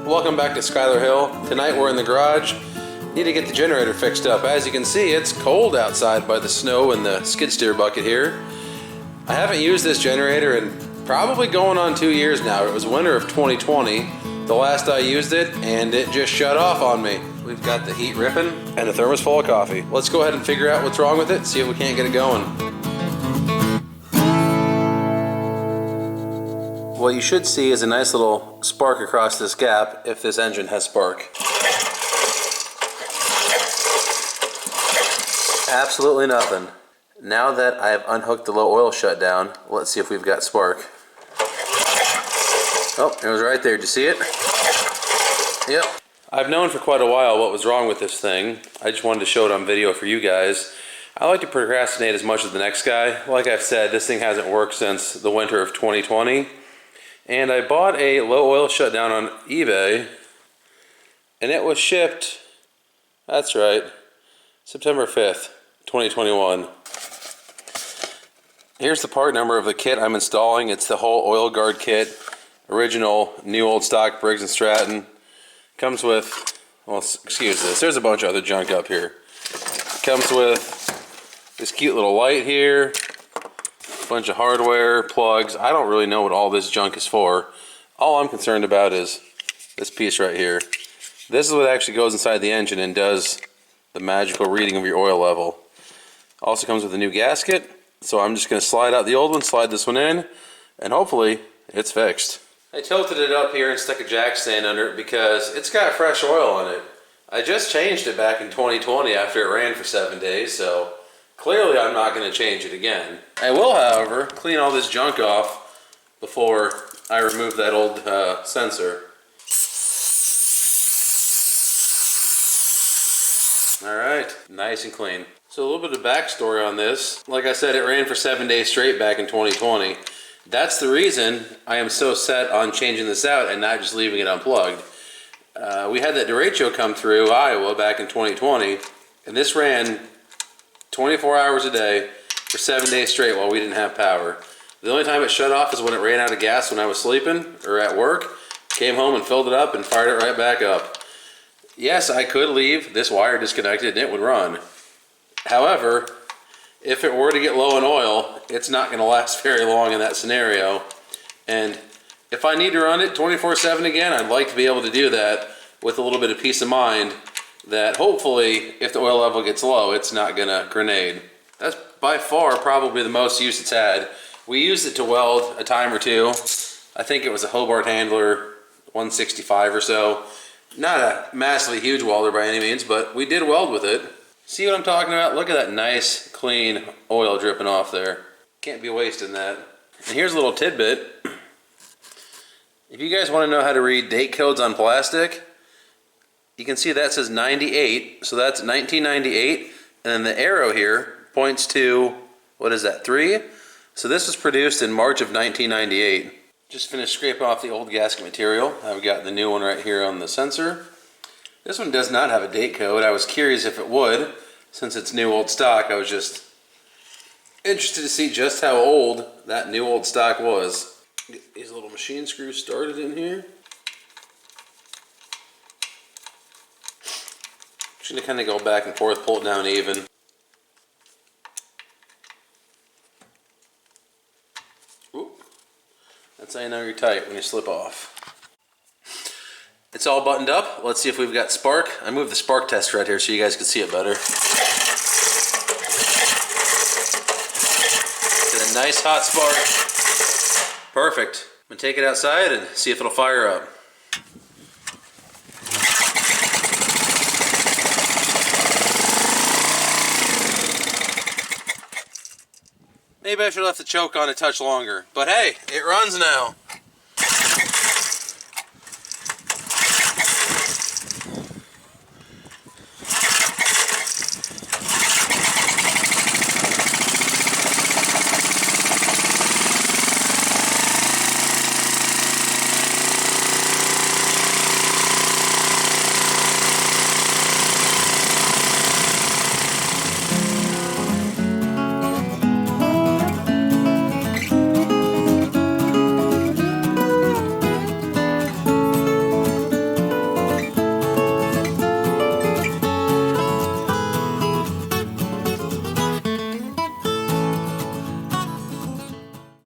Welcome back to Schuyler Hill. Tonight we're in the garage. Need to get the generator fixed up. As you can see, it's cold outside by the snow in the skid steer bucket here. I haven't used this generator in probably going on 2 years now. It was winter of 2020, the last I used it, and it just shut off on me. We've got the heat ripping and a thermos full of coffee. Let's go ahead and figure out what's wrong with it, see if we can't get it going. What you should see is a nice little spark across this gap if this engine has spark. Absolutely nothing. Now that I've unhooked the low oil shutdown, let's see if we've got spark. Oh, it was right there. Did you see it? Yep. I've known for quite a while what was wrong with this thing. I just wanted to show it on video for you guys. I like to procrastinate as much as the next guy. Like I've said, this thing hasn't worked since the winter of 2020. And I bought a low oil shutdown on eBay, and it was shipped, that's right, September 5th, 2021. Here's the part number of the kit I'm installing. It's the whole oil guard kit, original, new old stock Briggs Stratton. Comes with, well, excuse this, there's a bunch of other junk up here. Comes with this cute little light here. Bunch of hardware, plugs. I don't really know what all this junk is for. All I'm concerned about is this piece right here. This is what actually goes inside the engine and does the magical reading of your oil level. Also comes with a new gasket, so I'm just going to slide out the old one, slide this one in, and hopefully it's fixed. I tilted it up here and stuck a jack stand under it because it's got fresh oil on it. I just changed it back in 2020 after it ran for 7 days, so clearly I'm not going to change it again. I will, however, clean all this junk off before I remove that old sensor. Alright, nice and clean. So a little bit of backstory on this. Like I said, it ran for 7 days straight back in 2020. That's the reason I am so set on changing this out and not just leaving it unplugged. We had that derecho come through Iowa back in 2020, and this ran 24 hours a day for 7 days straight while we didn't have power. The only time it shut off is when it ran out of gas when I was sleeping or at work. Came home and filled it up and fired it right back up. Yes, I could leave this wire disconnected and it would run. However, if it were to get low in oil, it's not going to last very long in that scenario. And if I need to run it 24/7 again, I'd like to be able to do that with a little bit of peace of mind that hopefully, if the oil level gets low, it's not gonna grenade. That's by far probably the most use it's had. We used it to weld a time or two. I think it was a Hobart Handler 165 or so. Not a massively huge welder by any means, but we did weld with it. See what I'm talking about? Look at that nice, clean oil dripping off there. Can't be wasting that. And here's a little tidbit. If you guys wanna know how to read date codes on plastic, you can see that says 98, so that's 1998, and then the arrow here points to, what is that, 3? So this was produced in March of 1998. Just finished scraping off the old gasket material. I've got the new one right here on the sensor. This one does not have a date code. I was curious if it would. Since it's new old stock, I was just interested to see just how old that new old stock was. Get these little machine screws started in here. Just gonna kind of go back and forth, pull it down even. Oop. That's how you know you're tight when you slip off. It's all buttoned up. Let's see if we've got spark. I moved the spark tester right here so you guys can see it better. Get a nice hot spark. Perfect. I'm gonna take it outside and see if it'll fire up. Maybe I should have left the choke on a touch longer, but hey, it runs now.